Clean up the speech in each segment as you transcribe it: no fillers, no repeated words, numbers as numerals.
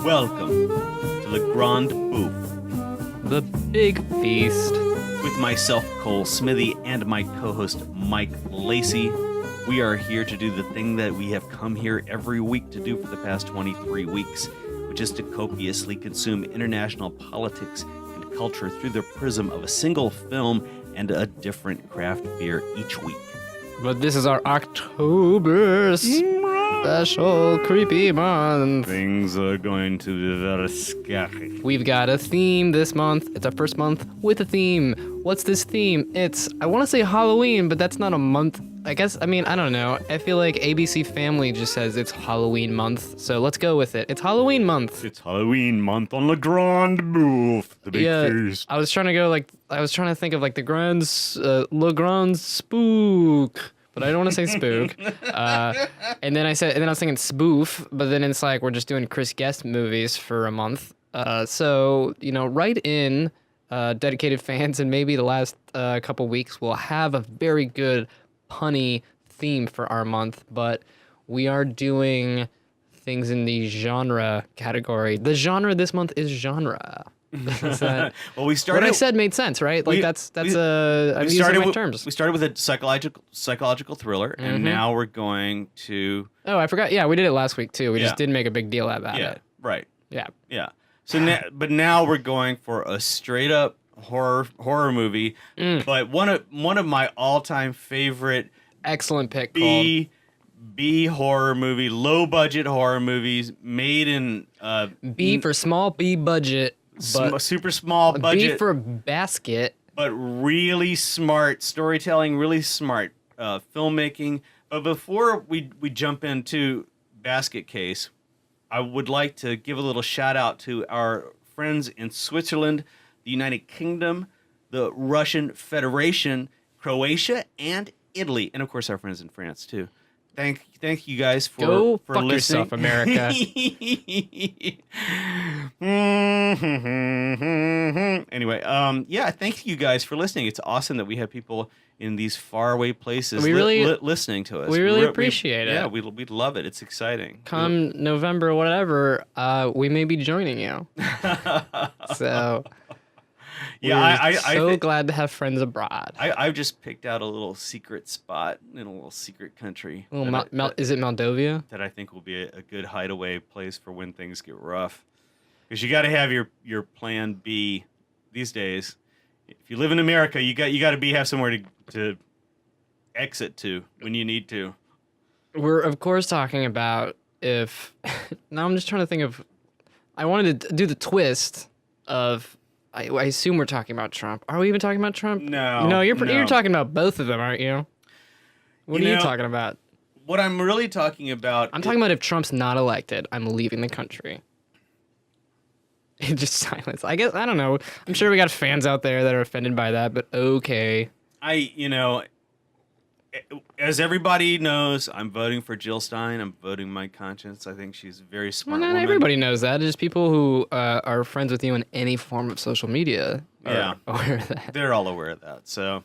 Welcome to the Grande Bouffe. The Big Feast. With myself, Cole Smithey, and my co-host, Mike Lacy. We are here to do the thing that we have come here every week to do for the past 23 weeks, which is to copiously consume international politics and culture through the prism of a single film and a different craft beer each week. But this is our October special creepy month. Things are going to be very scary. We've got a theme this month. It's our first month with a theme. What's this theme? I want to say Halloween, but that's not a month. I don't know. I feel like ABC Family just says it's Halloween month, so let's go with it. It's Halloween month. It's Halloween month on the Grande Bouffe, the big feast. I was trying to think of like the Le Grand Spook, but I don't want to say spook. And then I was thinking spoof, but then it's like we're just doing Chris Guest movies for a month. So write in, dedicated fans, and maybe the last couple weeks we'll have a very good punny theme for our month, but we are doing things in the genre category. The genre this month is genre. Well, we started. What I said made sense, right? Like I'm using my terms. We started with a psychological thriller, and now we're going to. Oh, I forgot. Yeah, we did it last week too. We just didn't make a big deal about it. Right. Yeah. So now we're going for a straight up horror movie, but one of my all-time favorite excellent pick B horror movie, low budget horror movies made in B for small, B budget, super small budget, B for basket, but really smart storytelling, really smart filmmaking. But before we jump into Basket Case, I would like to give a little shout out to our friends in Switzerland, the United Kingdom, the Russian Federation, Croatia, and Italy, and of course our friends in France too. Thank you guys for fuck listening. Yourself, America. Anyway, thank you guys for listening. It's awesome that we have people in these faraway places listening to us. We really appreciate it. Yeah, we'd love it. It's exciting. Come November, whatever, we may be joining you. So. Yeah, I'm glad to have friends abroad. I've just picked out a little secret spot in a little secret country. Is it Moldova? That I think will be a good hideaway place for when things get rough. Because you got to have your plan B these days. If you live in America, you got to have somewhere to exit to when you need to. We're of course talking about if. Now I'm just trying to think of. I wanted to do the twist of. I assume we're talking about Trump. Are we even talking about Trump? No. You're talking about both of them, aren't you? What are you talking about? What I'm really talking about... I'm talking about if Trump's not elected, I'm leaving the country. Just silence. I guess, I don't know. I'm sure we got fans out there that are offended by that, but okay. As everybody knows, I'm voting for Jill Stein. I'm voting my conscience. I think she's a very smart woman. Everybody knows that. Just people who are friends with you in any form of social media are aware of that. They're all aware of that. So,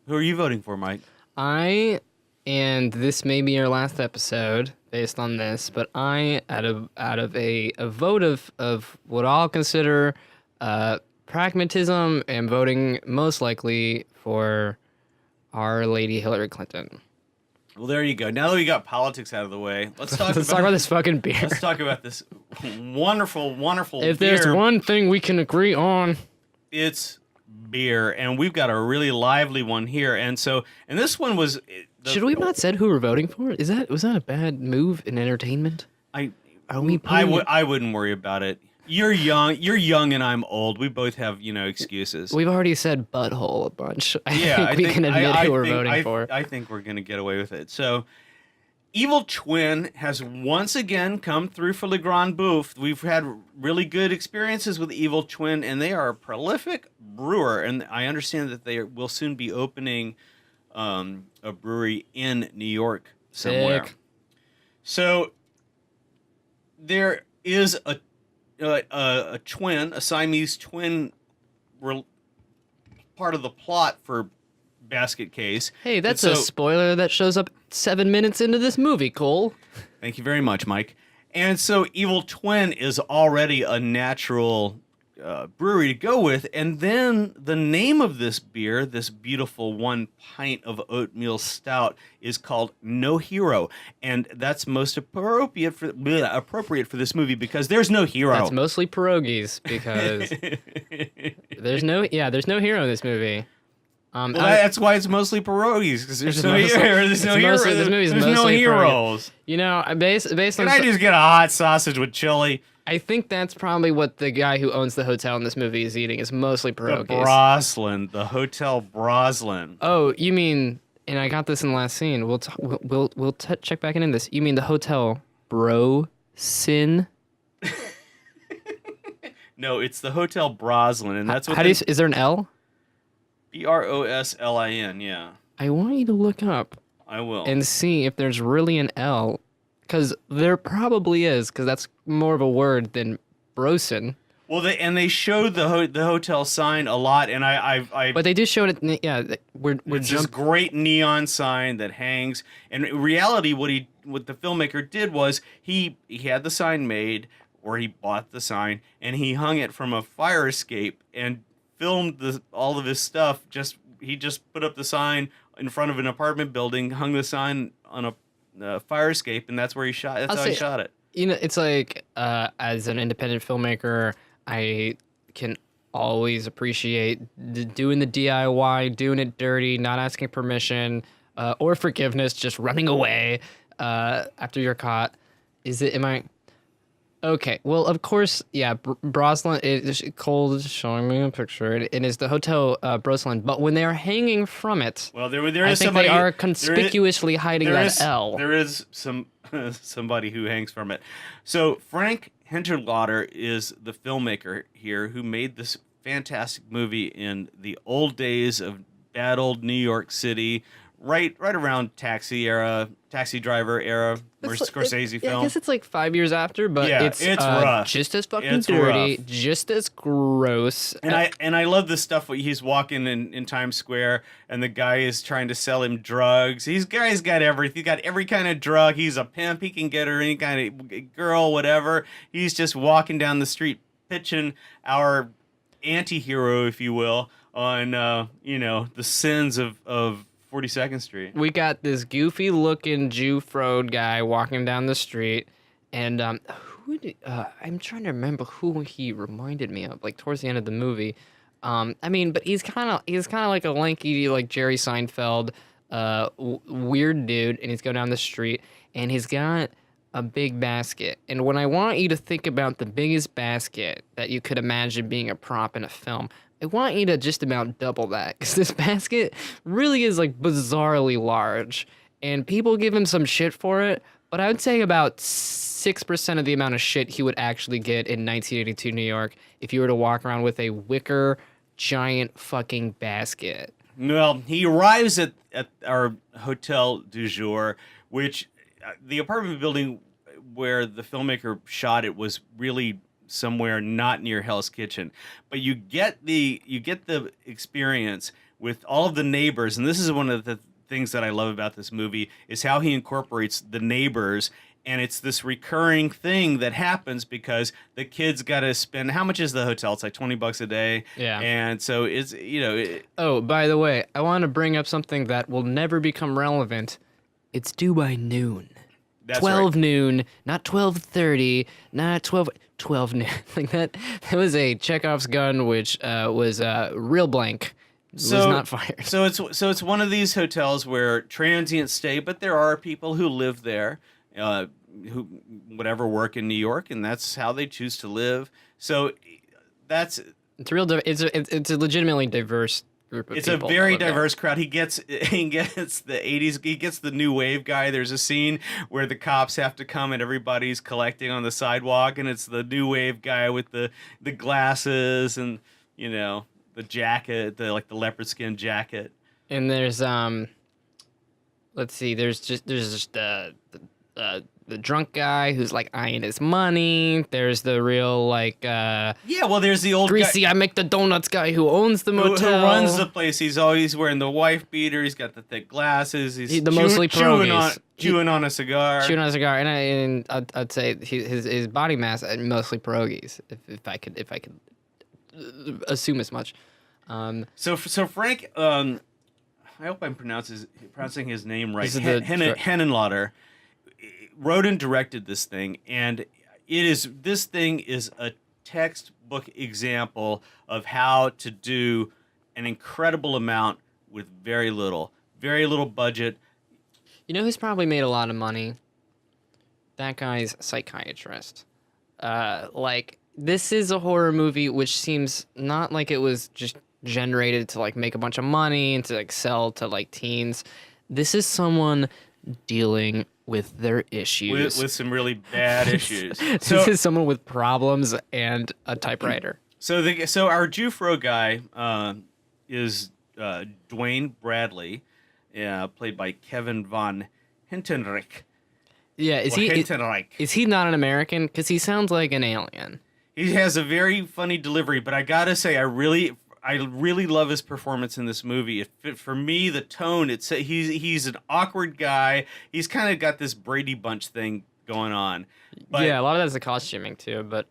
who are you voting for, Mike? And this may be our last episode based on this, but I, out of a vote of what I'll consider pragmatism, am voting most likely for Our Lady Hillary Clinton. Well, there you go. Now that we got politics out of the way, let's talk about this fucking beer. Let's talk about this wonderful, wonderful beer. If there's one thing we can agree on, it's beer, and we've got a really lively one here. And this one was. Should we have not said who we're voting for? Was that a bad move in entertainment? I wouldn't worry about it. You're young, and I'm old. We both have, excuses. We've already said butthole a bunch. I think we can admit who we're voting for. I think we're going to get away with it. So, Evil Twin has once again come through for the Grande Bouffe. We've had really good experiences with Evil Twin, and they are a prolific brewer. And I understand that they will soon be opening a brewery in New York somewhere. Sick. So, there is a twin, a Siamese twin part of the plot for Basket Case. Hey, that's And a so- spoiler that shows up 7 minutes into this movie, Cole. Thank you very much, Mike. And so Evil Twin is already a natural brewery to go with. And then the name of this beer, this beautiful 1 pint of oatmeal stout, is called No Hero. And that's most appropriate for this movie because there's no hero. That's mostly pierogies because there's no hero in this movie. Well, that's why it's mostly pierogies because there's no hero. There's no hero. This movie's There's no mostly heroes. You know, based Can on I just get a hot sausage with chili? I think that's probably what the guy who owns the hotel in this movie is eating is mostly The pierogies. Broslin, the Hotel Broslin. Oh, you mean? And I got this in the last scene. We'll check back in this. You mean the Hotel Bro-Sin? No, it's the Hotel Broslin, and that's what. Is there an L? Broslin, yeah. I want you to look up I will. and see if there's really an L, because there probably is, because that's more of a word than Brosin. Well, they showed the hotel sign a lot, and I But they do show it. Yeah, we're it's this great neon sign that hangs. And in reality, what the filmmaker did was he had the sign made, or he bought the sign, and he hung it from a fire escape and filmed all of his stuff. He just put up the sign in front of an apartment building, hung the sign on a fire escape, and that's where he shot. That's how he shot it. You know, it's like as an independent filmmaker, I can always appreciate doing the DIY, doing it dirty, not asking permission or forgiveness, just running away after you're caught. Am I? Okay, well, of course, yeah, Broslin, Cole is showing me a picture. It is the Hotel Broslin, but when they are hanging from it, Well, there I is think somebody they are conspicuously hiding that L. There is somebody who hangs from it. So Frank Hinterlader is the filmmaker here who made this fantastic movie in the old days of bad old New York City, right around Taxi Driver era, or Scorsese film. I guess it's like 5 years after, but Yeah, it's rough. just as fucking It's dirty, rough. just as gross. And I love the stuff where he's walking in Times Square and the guy is trying to sell him drugs. He's got everything. He's got every kind of drug. He's a pimp. He can get her any kind of girl, whatever. He's just walking down the street pitching our anti-hero, if you will, on the sins of 42nd Street. We got this goofy looking Jew Frode guy walking down the street, and I'm trying to remember who he reminded me of, like towards the end of the movie. But he's kind of like a lanky, like Jerry Seinfeld, weird dude, and he's going down the street, and he's got a big basket. And when I want you to think about the biggest basket that you could imagine being a prop in a film, I want you to just about double that, because this basket really is like bizarrely large, and people give him some shit for it, but I would say about 6% of the amount of shit he would actually get in 1982 New York if you were to walk around with a wicker giant fucking basket. Well, he arrives at our hotel du jour, which the apartment building where the filmmaker shot it was really somewhere not near Hell's Kitchen, but you get the experience with all of the neighbors, and this is one of the things that I love about this movie is how he incorporates the neighbors, and it's this recurring thing that happens because the kids got to spend, how much is the hotel? It's like $20 a day. Yeah. And so it's Oh, by the way, I want to bring up something that will never become relevant. It's due by noon. that's 12 right. noon, not 12:30, not 12 noon. Like that was a Chekhov's gun, which was real blank. Was not fired. So it's one of these hotels where transients stay, but there are people who live there, who work in New York, and that's how they choose to live. So it's It's a legitimately diverse group of it's a people. very that live there. diverse crowd. He gets the 80s. He gets the new wave guy. There's a scene where the cops have to come and everybody's collecting on the sidewalk, and it's the new wave guy with the glasses and the jacket, the leopard skin jacket. And there's let's see, there's just the drunk guy who's like eyeing his money. There's the real like Yeah, well, there's the old greasy guy I make the donuts guy who owns the who motel. runs the place. He's always wearing the wife beater. He's got the thick glasses. He's The mostly pierogies. chewing on a cigar. Chewing on a cigar, and I'd say his body mass mostly pierogies. If I could assume as much. So Frank, I hope I'm pronouncing his name right. Henenlotter wrote and directed this thing, and this thing is a textbook example of how to do an incredible amount with very little budget. You know who's probably made a lot of money? That guy's a psychiatrist. Like, this is a horror movie which seems not like it was just generated to like make a bunch of money and to like sell to like teens. This is someone dealing with their issues. With some really bad issues. This is someone with problems and a typewriter. So our Jufro guy is Dwayne Bradley, played by Kevin von Hintenrich. Yeah, is he not an American? Because he sounds like an alien. He has a very funny delivery, but I gotta say, I really love his performance in this movie. For me, the tone, he's an awkward guy. He's kind of got this Brady Bunch thing going on. But, yeah, a lot of that's the costuming too, but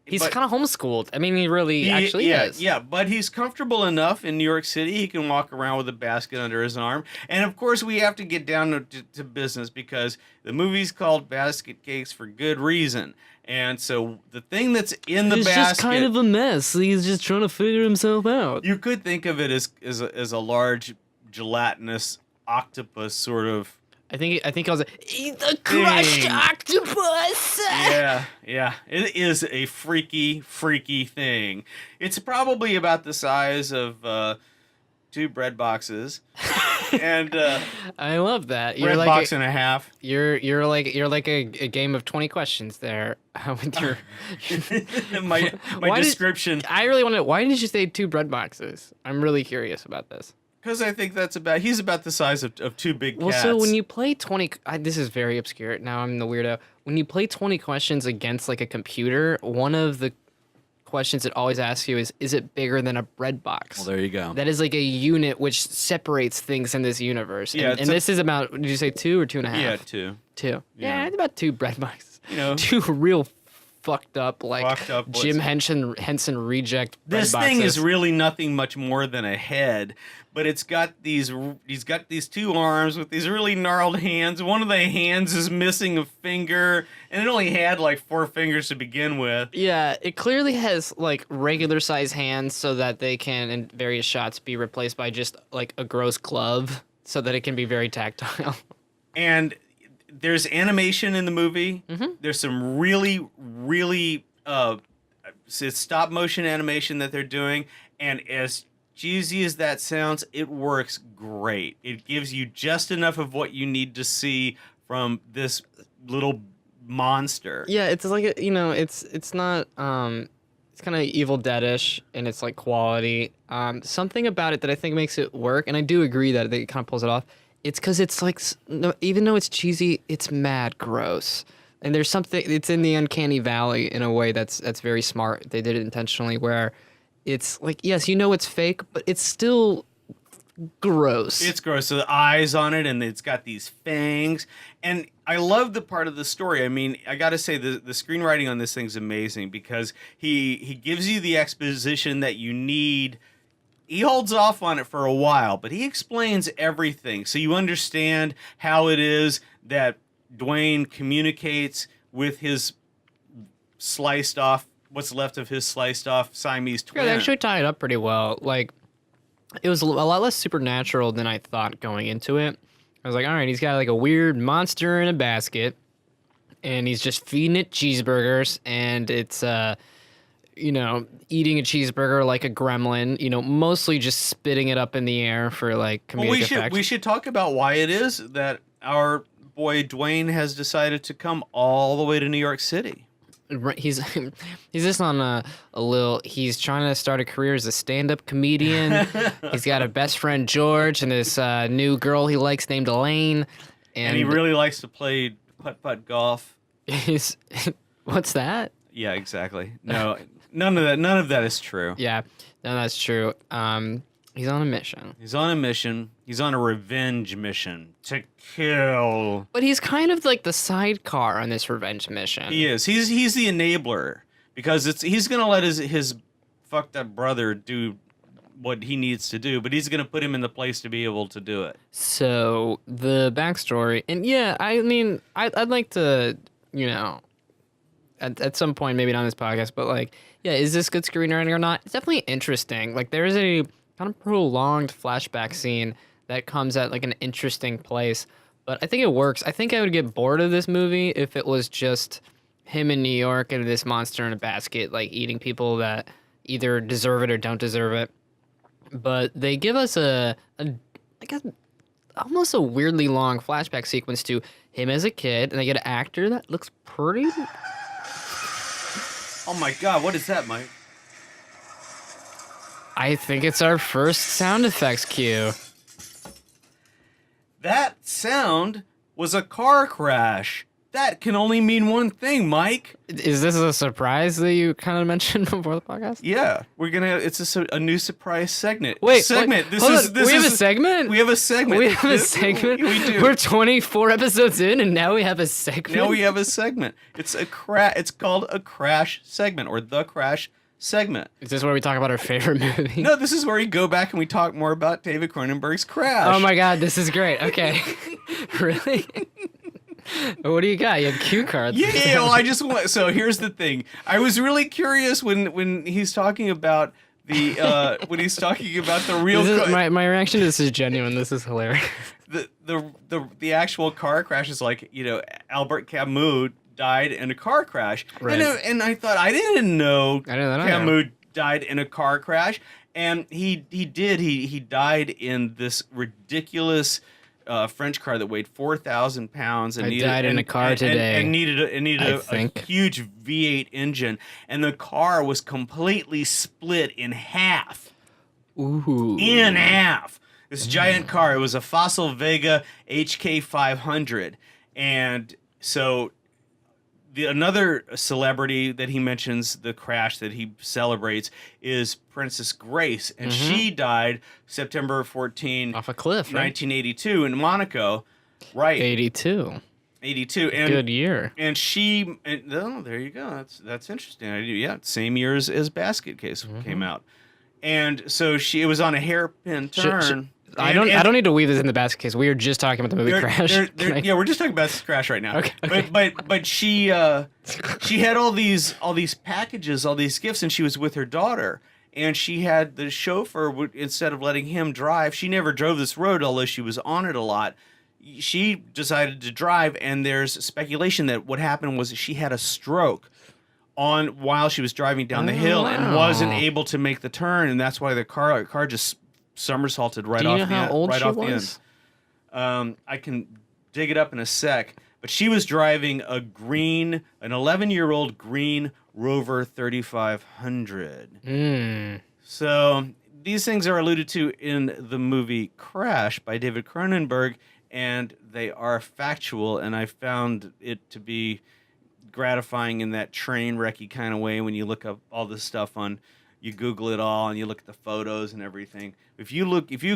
he's kind of homeschooled. I mean, he actually is. Yeah, but he's comfortable enough in New York City. He can walk around with a basket under his arm. And of course, we have to get down to business because the movie's called Basket Case for good reason. And so the thing that's in the basket... It's just kind of a mess. He's just trying to figure himself out. You could think of it as a large gelatinous octopus sort of... I think I was eat the crushed octopus. Yeah. It is a freaky thing. It's probably about the size of 2 bread boxes. And I love that. Bread box and a half. You're like a game of 20 questions there with your my description. I really want to. Why did you say 2 bread boxes? I'm really curious about this. Because I think he's about the size of 2 big cats. Well, so when you play 20, this is very obscure. Now I'm the weirdo. When you play 20 questions against like a computer, one of the questions it always asks you is it bigger than a bread box? Well, there you go. That is like a unit which separates things in this universe. Yeah, and this is about, did you say 2 or 2.5? Yeah, 2. 2. Yeah, it's about 2 bread boxes. 2 real fucked up, Jim Henson reject bread This boxes. thing is really nothing much more than a head, but he's got these 2 arms with these really gnarled hands. One of the hands is missing a finger, and it only had like 4 fingers to begin with. Yeah, it clearly has like regular size hands so that they can, in various shots, be replaced by just like a gross glove so that it can be very tactile. And there's animation in the movie. Mm-hmm. There's some really stop motion animation that they're doing, and as cheesy as that sounds, it works great. It gives you just enough of what you need to see from this little monster. Yeah, it's like it's not it's kind of Evil Dead-ish in its like quality. Something about it that I think makes it work, and I do agree that it kind of pulls it off. It's because it's like, even though it's cheesy, it's mad gross. And there's something, it's in the uncanny valley in a way that's very smart. They did it intentionally where it's like, yes, it's fake, but it's still gross. It's gross. So the eyes on it, and it's got these fangs. And I love the part of the story. I mean, I got to say, the screenwriting on this thing's amazing because he gives you the exposition that you need. He holds off on it for a while, but he explains everything. So you understand how it is that Dwayne communicates with his what's left of his sliced off Siamese twin. Yeah, they actually tie it up pretty well. Like, it was a lot less supernatural than I thought going into it. I was like, all right, he's got like a weird monster in a basket, and he's just feeding it cheeseburgers, and it's eating a cheeseburger like a gremlin, mostly just spitting it up in the air for like comedic effect. We should talk about why it is that our boy Dwayne has decided to come all the way to New York City. He's just on a little. He's trying to start a career as a stand-up comedian. He's got a best friend George and this new girl he likes named Elaine, and he really likes to play putt golf. He's what's that? Yeah, exactly. No, none of that is true. Yeah, no, that's true. He's on a mission. He's on a mission. He's on a revenge mission to kill. But he's kind of like the sidecar on this revenge mission. He is. He's the enabler because he's gonna let his fucked up brother do what he needs to do, but he's gonna put him in the place to be able to do it. So the backstory, and yeah, I mean, I'd like to, you know, at some point, maybe not on this podcast, but like, yeah, is this good screenwriting or not? It's definitely interesting. Like, there is a kind of prolonged flashback scene that comes at like an interesting place, but I think it works. I think I would get bored of this movie if it was just him in New York and this monster in a basket, like eating people that either deserve it or don't deserve it. But they give us almost a weirdly long flashback sequence to him as a kid, and they get an actor that looks pretty. Oh my God, what is that, Mike? I think it's our first sound effects cue. That sound was a car crash. That can only mean one thing, Mike. Is this a surprise that you kind of mentioned before the podcast? Yeah, it's a new surprise segment. Wait, segment. we have a segment? We have a segment. We have a segment? We do. We're 24 episodes in, and now we have a segment? Now we have a segment. It's called a crash segment, or the crash segment. Is this where we talk about our favorite movie? No, this is where we go back and we talk more about David Cronenberg's Crash. Oh my God, this is great. Okay. Really? What do you got? You have cue cards. Yeah, well, I just want. So here's the thing. I was really curious when he's talking about the real. My reaction to this is genuine. This is hilarious. The actual car crash is like, Albert Camus died in a car crash, right. And I thought I didn't know Camus died in a car crash, and he did. He died in this ridiculous. French car that weighed 4,000 pounds and died in a car today. And needed a huge V8 engine, and the car was completely split in half. Ooh. In half. This giant car. It was a Fossil Vega HK 500, and so another celebrity that he mentions, the crash that he celebrates, is Princess Grace, and she died September 14, off a cliff, right? 1982 in Monaco, right? 82, and good year. And there you go. That's interesting. Same year as Basket Case came out, and so it was on a hairpin turn. I don't need to weave this in the Basket Case. We were just talking about the movie Crash. Yeah, we're just talking about Crash right now. Okay. But she had all these packages, all these gifts, and she was with her daughter. And she had the chauffeur, instead of letting him drive, she never drove this road, although she was on it a lot. She decided to drive, and there's speculation that what happened was she had a stroke while she was driving down the hill and wasn't able to make the turn, and that's why the car just somersaulted right off the end. Do you know how old she was? I can dig it up in a sec. But she was driving an 11-year-old green Rover 3500. So these things are alluded to in the movie Crash by David Cronenberg, and they are factual, and I found it to be gratifying in that train wrecky kind of way when you look up all this stuff you Google it all and you look at the photos and everything. If you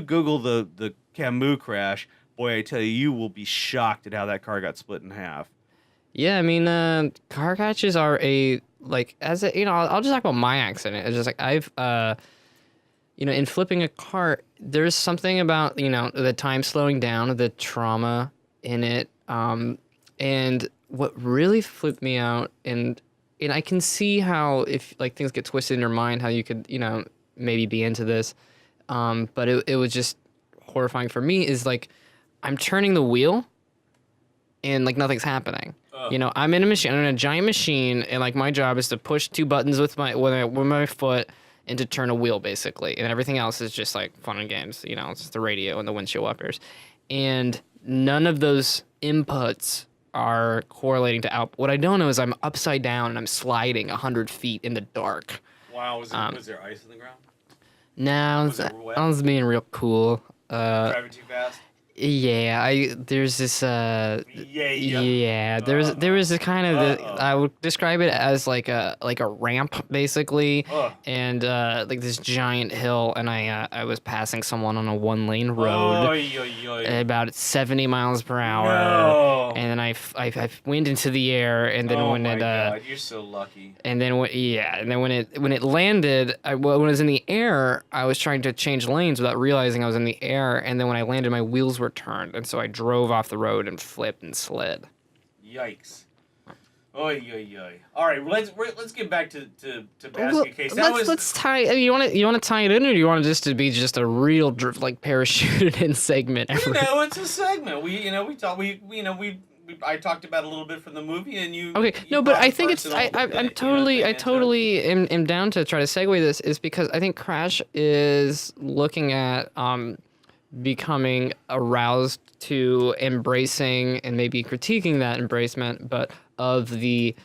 Google the Camus crash, boy, I tell you, you will be shocked at how that car got split in half. Yeah, I mean, car crashes are I'll just talk about my accident. It's just like I've, in flipping a car, there's something about, the time slowing down, the trauma in it. And what really flipped me out, and I can see how if things get twisted in your mind, how you could, maybe be into this. But it was just horrifying for me is I'm turning the wheel and nothing's happening. I'm in a machine. I'm in a giant machine, and my job is to push two buttons with my foot and to turn a wheel basically, and everything else is just fun and games. It's just the radio and the windshield wipers, and none of those inputs are correlating to output. What I don't know is I'm upside down and I'm sliding 100 feet in the dark. Wow, was there ice on the ground? No, I was being real cool. Driving too fast? There's this Yeah. there was a kind of Uh-oh. I would describe it as like a ramp basically, Ugh. and like this giant hill, and I was passing someone on a 1-lane road Oy, oy, oy. at about 70 miles per hour, No. and then I went into the air, and then Oh when my it God, you're so lucky. and then when it landed, when it was in the air, I was trying to change lanes without realizing I was in the air, and then when I landed, my wheels were turned, and so I drove off the road and flipped and slid. Yikes. Oy, oy, oy. All right, let's get back to basket case. That was Let's tie. You want to tie it in, or do you want it just to be just a real like parachuted in segment? it's a segment. I talked about a little bit from the movie, and you. Okay, you no, but brought I the think it's personal I bit, I thing totally am down to try to segue this is because I think Crash is looking at becoming aroused to embracing and maybe critiquing that embracement, but of the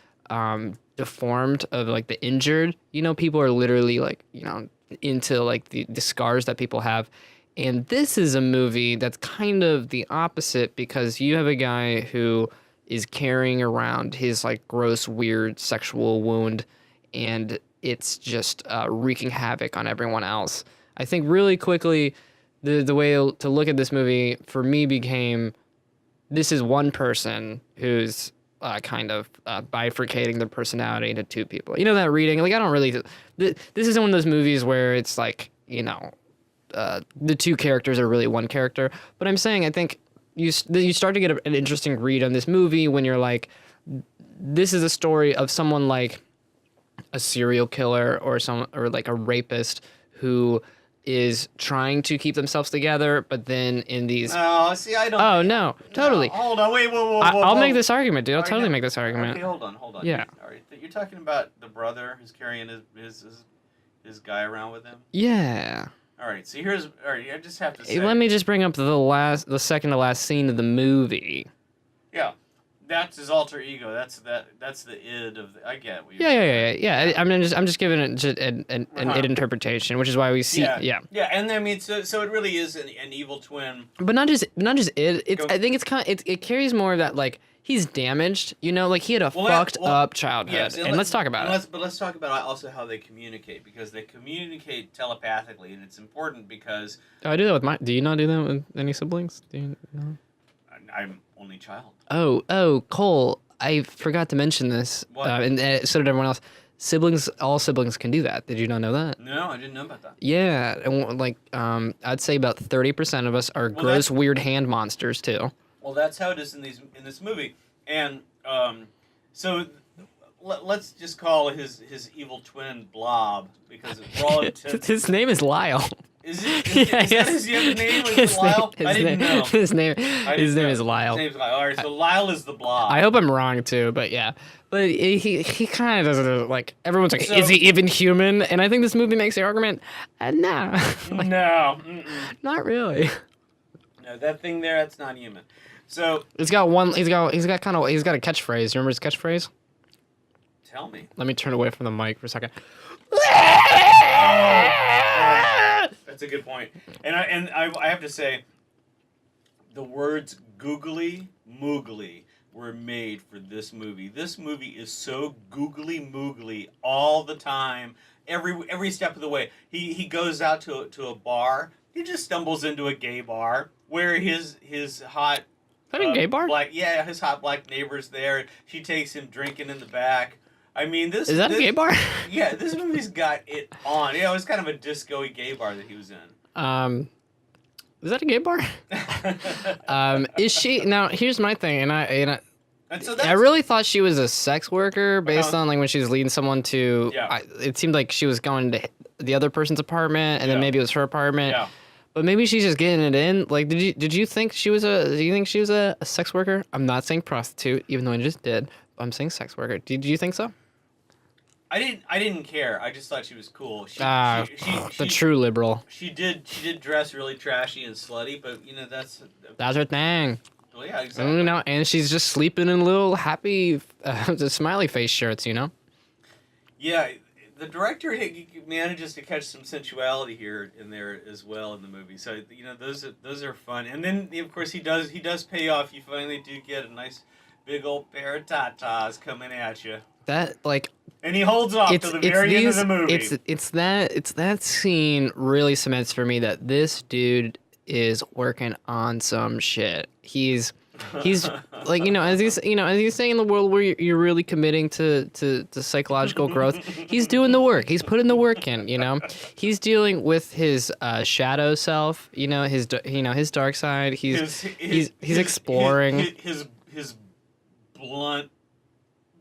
deformed, of like the injured. People are literally like into like the scars that people have. And this is a movie that's kind of the opposite because you have a guy who is carrying around his like gross, weird sexual wound, and it's just wreaking havoc on everyone else. I think really quickly, the way to look at this movie for me became this is one person who's kind of bifurcating their personality into two people. You know that reading? Like I don't really. This isn't one of those movies where it's like the two characters are really one character. But I'm saying I think you start to get an interesting read on this movie when you're like, this is a story of someone like a serial killer or like a rapist who is trying to keep themselves together, but then in these. Oh, see, I don't. Oh no, totally. No, hold on, wait, whoa. I'll make this argument, dude. I'll All right, totally now- make this argument. Okay, hold on. Yeah. All right, you're talking about the brother who's carrying his guy around with him. Yeah. All right, so I just have to say. Let me just bring up the second to last scene of the movie. Yeah, that's his alter ego. That's the id of. I get what you're Yeah. I'm just giving it an id interpretation, which is why we see. Yeah. And I mean, so it really is an evil twin. But not just id. I think it's kind of it carries more of that like he's damaged. Like he had a fucked up childhood. Yes, and let's talk about it. But let's talk about also how they communicate because they communicate telepathically, and it's important because. Oh, I do that with my. Do you not do that with any siblings? Do you know? I'm only child. Oh, Cole, I forgot to mention this. What? And so did everyone else. All siblings can do that. Did you not know that? No, I didn't know about that. Yeah, and like I'd say about 30% of us are gross, weird hand monsters too. Well, that's how it is in this movie, and so let's just call his evil twin Blob because for all intents. His name is Lyle. Is that his other name? Is it Lyle? I didn't know. His name is Lyle. His name's Lyle. All right, so Lyle is the Blob. I hope I'm wrong too, but yeah. But he kind of doesn't like. Everyone's like, So- is he even human? And I think this movie makes the argument, no, like, No, not really. no, that thing there, that's not human. So He's got a catchphrase. You remember his catchphrase? tell me. Let me turn away from the mic for a second. That's a good point. And I have to say, the words googly moogly were made for this movie. This movie is so googly moogly all the time, every step of the way. He goes out to a bar. He just stumbles into a gay bar where his hot Is that a gay bar? his hot black neighbor's there. She takes him drinking in the back. I mean, this Is that a gay bar? Yeah, this movie's got it on. Yeah, it was kind of a disco-y gay bar that he was in. Is that a gay bar? Is she now? Here's my thing, and And so that's, I really thought she was a sex worker based Uh-huh. on like when she was leading someone to. Yeah. It seemed like she was going to the other person's apartment, and then Yeah. maybe it was her apartment. Yeah. But maybe she's just getting it in. Like, did you think she was a? Do you think she was a sex worker? I'm not saying prostitute, even though I just did. I'm saying sex worker. Did you think so? I didn't care. I just thought she was cool. The true liberal. She did dress really trashy and slutty, but that's That's her thing. well, yeah, exactly. And she's just sleeping in little happy, smiley face shirts. Yeah, the director manages to catch some sensuality here and there as well in the movie. So those are fun. And then of course he does pay off. You finally do get a nice big old pair of tatas coming at you. That like. And he holds off to the very end of the movie. It's that scene really cements for me that this dude is working on some shit. He's like, as he's saying, in the world where you're really committing to psychological growth, he's doing the work. He's putting the work in. He's dealing with his shadow self. His dark side. He's exploring his blunt,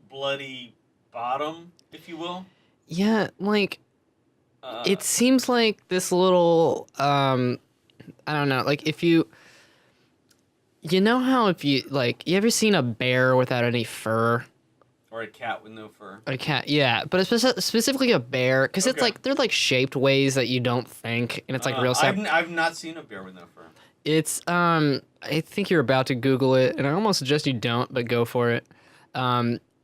bloody bottom, if you will. Yeah, like it seems like this little I don't know, like if you know how if you you ever seen a bear without any fur? Or a cat with no fur. A cat, yeah, but it's specifically a bear because it's like they're like shaped ways that you don't think, and it's like real stuff. I've not seen a bear with no fur. It's I think you're about to Google it, and I almost suggest you don't, but go for it.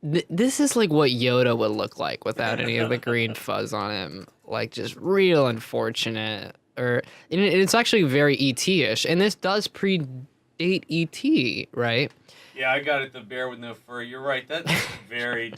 This is like what Yoda would look like without any of the green fuzz on him. Like, just real unfortunate. And it's actually very E.T.-ish. And this does predate E.T., right? Yeah, I got it. The bear with no fur. You're right. That's very,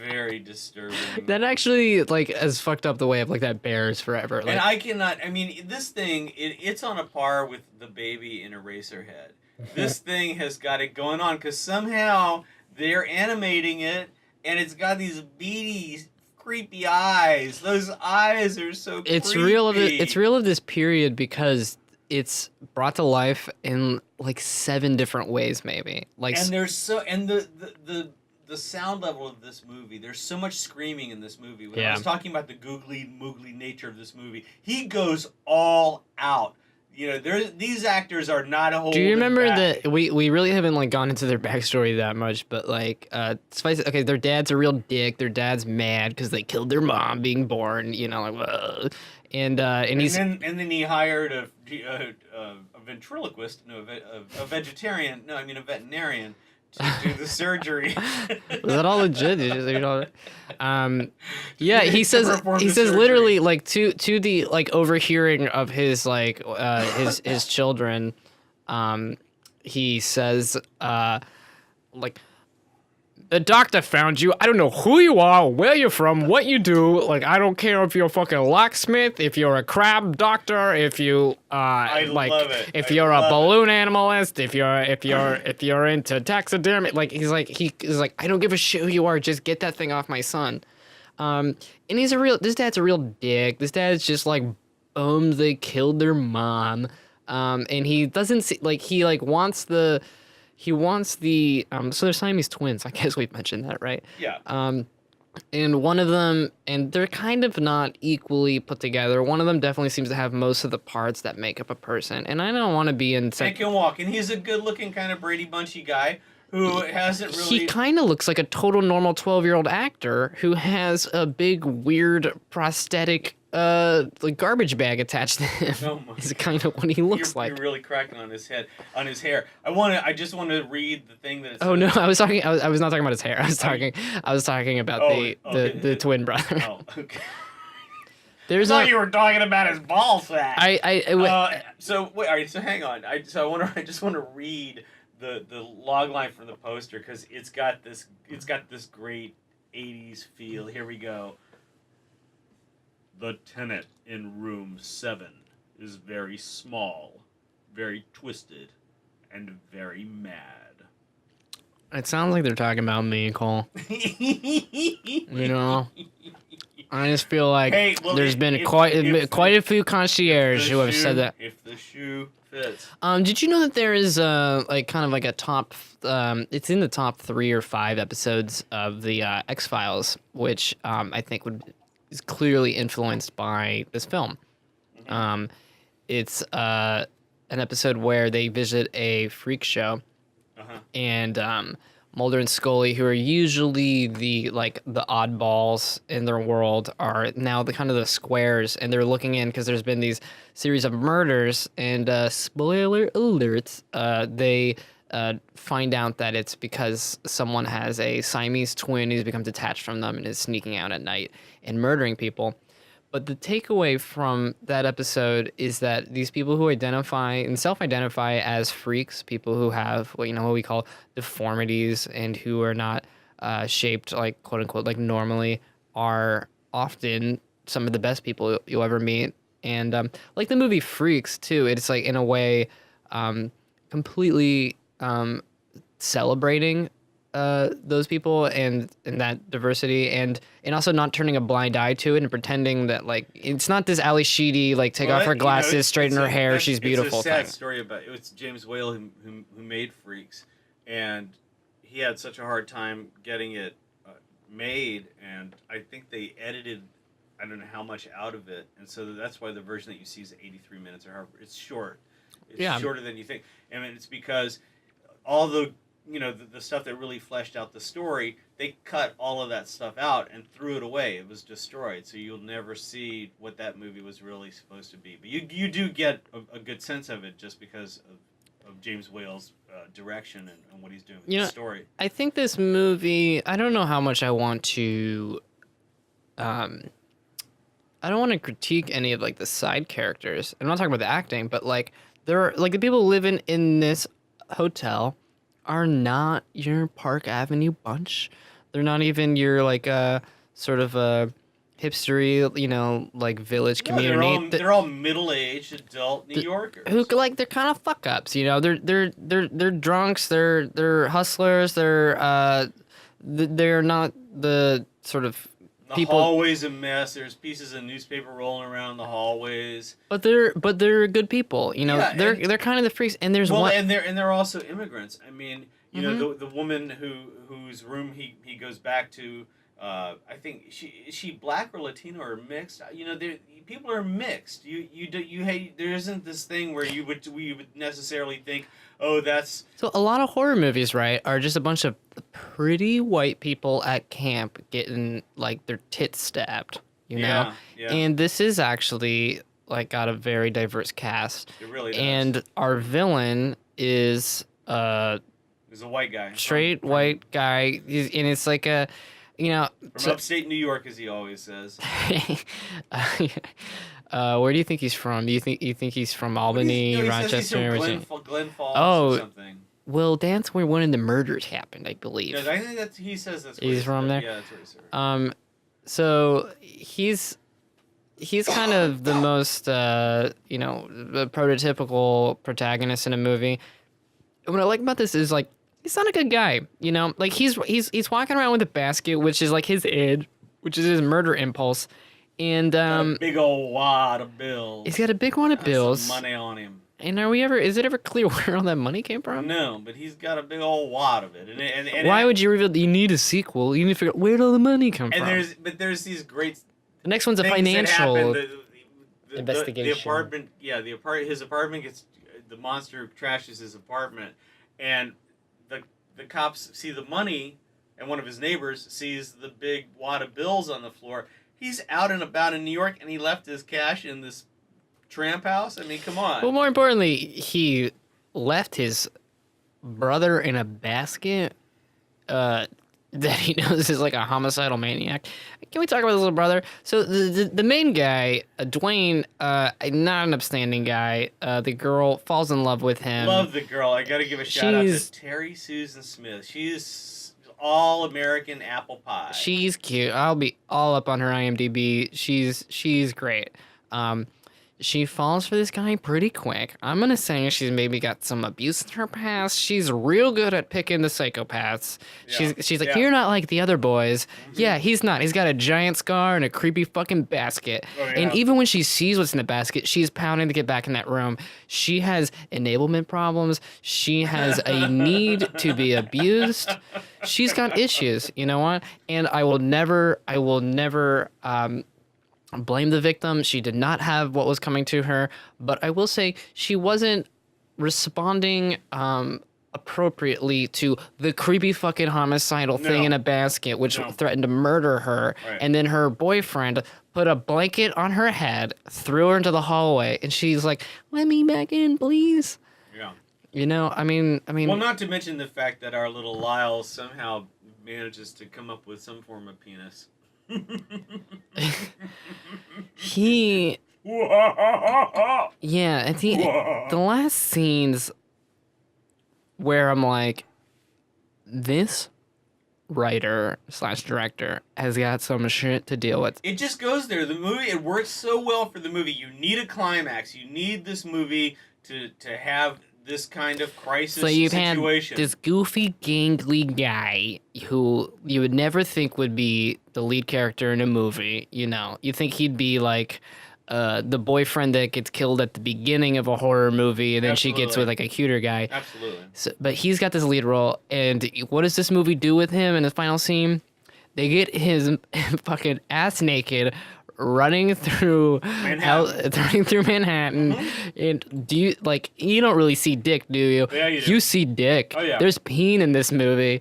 very disturbing. That actually, has fucked up the way of, that Bears Forever. And I cannot... I mean, this thing, it's on a par with the baby in Eraserhead. This thing has got it going on because somehow... they're animating it, and it's got these beady, creepy eyes. Those eyes are so creepy. It's real of this period because it's brought to life in 7 different ways, maybe. And there's the sound level of this movie. There's so much screaming in this movie. When I was talking about the googly moogly nature of this movie, he goes all out. These actors are not a whole. Do you remember that we really haven't gone into their backstory that much, but their dad's a real dick. Their dad's mad because they killed their mom being born. Whoa. And then he hired a ventriloquist, a vegetarian. No, I mean a veterinarian. To do the surgery. Was that all legit? Yeah, he says literally to the overhearing of his his children, he says the doctor found you. I don't know who you are, where you're from, what you do. I don't care if you're a fucking locksmith, if you're a crab doctor, if you if you're a balloon animalist, if you're into taxidermy. He's like, I don't give a shit who you are. Just get that thing off my son. And this dad's a real dick. This dad's just bummed they killed their mom. And he doesn't see he wants the so they're Siamese twins. I guess we've mentioned that, right? Yeah. And one of them, and they're kind of not equally put together. One of them definitely seems to have most of the parts that make up a person. And I don't want to be in... And can walk. And he's a good-looking kind of Brady Bunchy guy who hasn't really... He kind of looks like a total normal 12-year-old actor who has a big, weird, prosthetic garbage bag attached to him. Oh my is kind of what he looks like. You're really cracking on his head, on his hair. I just want to read the thing that. Oh no, I was not talking about his hair. I was talking about the twin brother. Oh, okay. I thought you were talking about his ball sack. So wait, all right. So hang on. I just want to read the log line from the poster because it's got this great 80s feel. Here we go. The tenant in room 7 is very small, very twisted, and very mad. It sounds like they're talking about me, Cole. I just feel like there's been quite a few concierge who have said that. If the shoe fits. Did you know that there is a top? It's in the top 3 or 5 episodes of the X-Files, which I think is clearly influenced by this film. Mm-hmm. It's an episode where they visit a freak show, and Mulder and Scully, who are usually the oddballs in their world, are now the kind of the squares, and they're looking in because there's been these series of murders, and spoiler alert, find out that it's because someone has a Siamese twin who's become detached from them and is sneaking out at night and murdering people. But the takeaway from that episode is that these people who identify and self-identify as freaks, people who have what we call deformities and who are not shaped like quote unquote like normally, are often some of the best people you'll ever meet. And like the movie Freaks too, it's like in a way completely celebrating those people and that diversity and also not turning a blind eye to it and pretending that like it's not this Ali Sheedy like take off her glasses, straighten her hair, she's beautiful. It's a sad story about it. It's James Whale who made Freaks, and he had such a hard time getting it made, and I think they edited I don't know how much out of it, and so that's why the version that you see is 83 minutes or however. It's short. It's shorter than you think. I mean, it's because all the the stuff that really fleshed out the story, they cut all of that stuff out and threw it away. It was destroyed, so you'll never see what that movie was really supposed to be. But you do get a good sense of it just because of James Whale's direction and what he's doing with the story. I think this movie, I don't know how much I want to I don't want to critique any of like the side characters. I'm not talking about the acting, but like there are like the people living in this hotel are not your Park Avenue bunch. They're not even your like sort of a hipstery, like village community. They're all middle-aged adult New Yorkers who like they're kind of fuck ups. They're drunks. They're hustlers. They're not the sort of the hallway's a mess. There's pieces of newspaper rolling around the hallways. But they're good people. They're kind of the freaks. And there's one. And they're also immigrants. I mean, the woman whose room he goes back to. I think is she black or Latino or mixed? People are mixed. You hate. There isn't this thing where we would necessarily think, oh, that's. So a lot of horror movies, right, are just a bunch of pretty white people at camp getting like their tits stabbed, know? Yeah. And this is actually like got a very diverse cast. It really does. And our villain is He's a white guy. Straight white guy. And it's like a from upstate New York, as he always says. Where do you think he's from? You think he's from Albany, Rochester, he's from Glen Falls or something? Well, that's where one of the murders happened, I believe. Yeah, I think he says that's where he's from there. Yeah, that's where he's from. So he's kind of the most the prototypical protagonist in a movie. And what I like about this is like he's not a good guy, like he's walking around with a basket, which is like his id, which is his murder impulse, and a big old wad of bills. He's got a big wad of bills. Some money on him. And is it ever clear where all that money came from? No, but he's got a big old wad of it. And why would you reveal that you need a sequel? You need to figure out where did all the money come from. And there's these great. The next one's a financial investigation. His apartment gets the monster trashes his apartment, and the cops see the money, and one of his neighbors sees the big wad of bills on the floor. He's out and about in New York, and he left his cash in this tramp house. I mean, come on. Well, more importantly, he left his brother in a basket that he knows is like a homicidal maniac. Can we talk about his little brother? So the main guy, Dwayne, not an upstanding guy. The girl falls in love with him. Love the girl. I got to give a shout out to Terry Susan Smith. She's all American apple pie. She's cute. I'll be all up on her IMDb. She's great. She falls for this guy pretty quick. I'm going to say she's maybe got some abuse in her past. She's real good at picking the psychopaths. Yeah. She's like, you're not like the other boys. Mm-hmm. Yeah, he's not. He's got a giant scar and a creepy fucking basket. Oh, yeah. And even when she sees what's in the basket, she's pounding to get back in that room. She has enablement problems. She has a need to be abused. She's got issues, you know what? And I will never blame the victim. She did not have what was coming to her, but I will say she wasn't responding appropriately to the creepy fucking homicidal thing in a basket, which threatened to murder her. Right. And then her boyfriend put a blanket on her head, threw her into the hallway, and she's like, "Let me back in, please." Yeah. I mean, Well, not to mention the fact that our little Lyle somehow manages to come up with some form of penis. he, yeah, at the last scenes where I'm like, this writer / director has got some shit to deal with. It just goes there. The movie, it works so well for the movie. You need a climax. You need this movie to have this kind of crisis So you've situation. had this goofy, gangly guy who you would never think would be the lead character in a movie. You think he'd be like the boyfriend that gets killed at the beginning of a horror movie, and then she gets with like a cuter guy. Absolutely. So, but he's got this lead role, and what does this movie do with him in the final scene? They get his fucking ass naked, running through Manhattan. And do you don't really see dick, do you? Yeah, you do. You see dick. Oh, yeah. There's peen in this movie,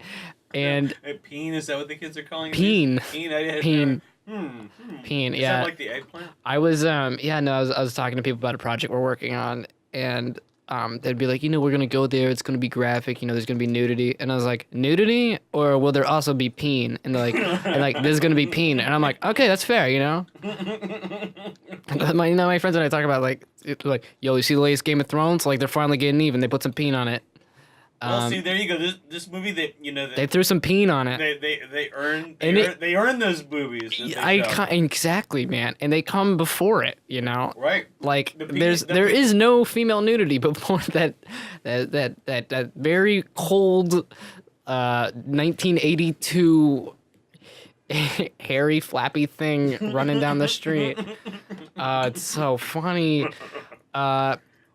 and Peen, is that what the kids are calling it? Peen. Peen. Peen. Is Yeah. that like the eggplant? I was I was talking to people about a project we're working on, and they'd be like, we're gonna go there. It's gonna be graphic. There's gonna be nudity, and I was like, nudity, or will there also be peen? And they're like, there's gonna be peen, and I'm like, okay, that's fair, And my friends and I talk about like, yo, you see the latest Game of Thrones? Like they're finally getting even. They put some peen on it. Well, see, there you go. This movie that they threw some peen on it. They earn those boobies. Exactly, man, and they come before it. Right. Like there is no female nudity before that very cold 1982 hairy flappy thing running down the street. It's so funny.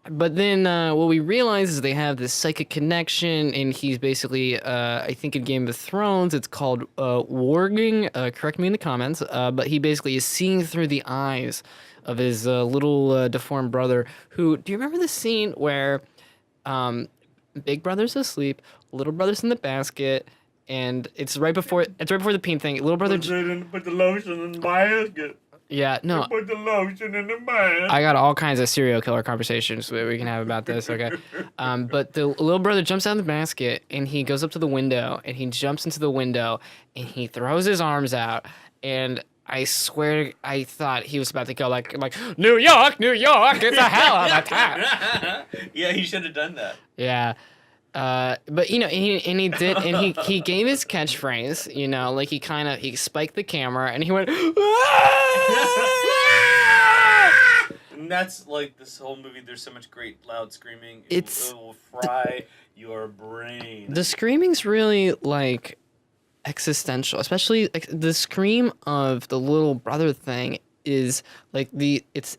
But then what we realize is they have this psychic connection, and he's basically, I think in Game of Thrones, it's called warging. Correct me in the comments. But he basically is seeing through the eyes of his little deformed brother. Who, do you remember the scene where big brother's asleep, little brother's in the basket, and it's right before the peen thing. Little brother put the lotion in the basket. Yeah, no. Put the lotion in the basket. I got all kinds of serial killer conversations that we can have about this, okay? But the little brother jumps out of the basket, and he goes up to the window, and he jumps into the window, and he throws his arms out, and I swear I thought he was about to go like New York, it's a hell of a time. Yeah, he should have done that. Yeah. But he did, and he gave his catchphrase, like he spiked the camera, and he went, and that's like this whole movie. There's so much great loud screaming. It will fry your brain. The screaming's really like existential, especially the scream of the little brother thing is like it's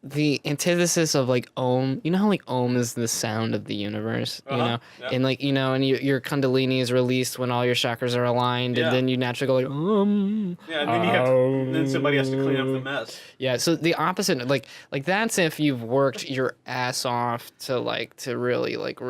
the antithesis of like Om. You know how like Om is the sound of the universe, Yeah. and like and your Kundalini is released when all your chakras are aligned, and then you naturally go like Om. Yeah, and then then somebody has to clean up the mess. Yeah, so the opposite, like that's if you've worked your ass off to really like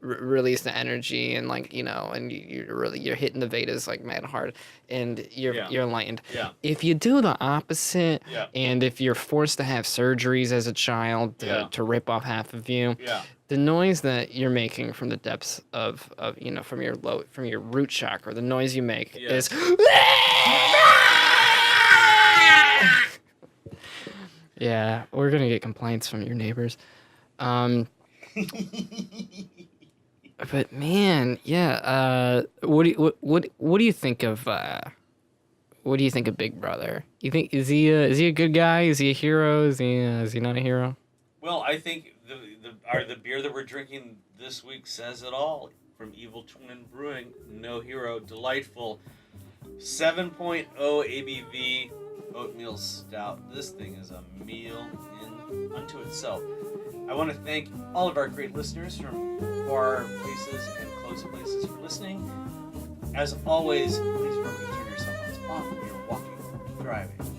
release the energy, and like and you're hitting the Vedas like mad hard, and you're enlightened. Yeah. If you do the opposite, Yeah. and if you're forced to have surgeries as a child to rip off half of you, the noise that you're making from the depths of from your root chakra, the noise you make is yeah, we're gonna get complaints from your neighbors. But man, yeah. What do you think of Big Brother? You think is he a good guy? Is he a hero? Is he not a hero? Well, I think the beer that we're drinking this week says it all. From Evil Twin Brewing, No Hero, delightful 7.0 ABV oatmeal stout. This thing is a meal in unto itself. I want to thank all of our great listeners from far places and close places for listening. As always, please remember to turn your cell phones off when you're walking or driving.